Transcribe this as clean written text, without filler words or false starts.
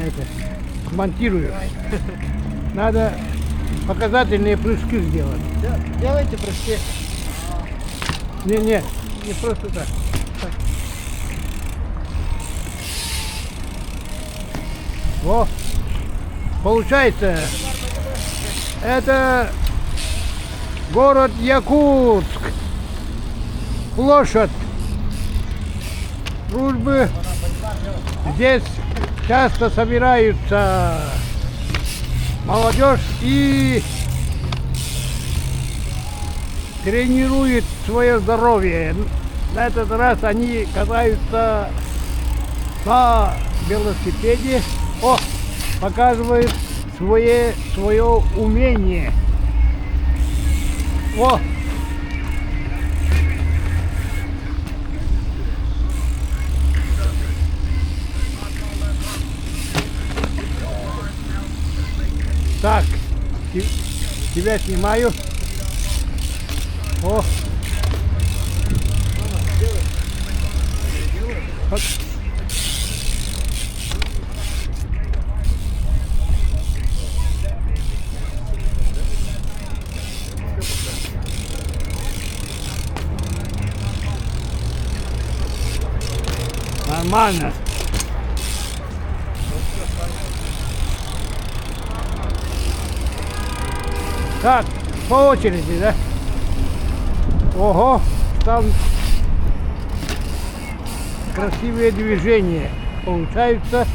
это, монтирую. Надо показательные прыжки сделать. Делайте прыжки. Не просто так. Во, получается, это город Якутск, площадь Дружбы. Здесь часто собираются молодежь и тренирует свое здоровье. На этот раз они катаются на велосипеде. О, показывает свое умение. О! Так, тебя снимаю. О! Вот. Нормально. Так, по очереди, да? Ого, там красивые движения получаются.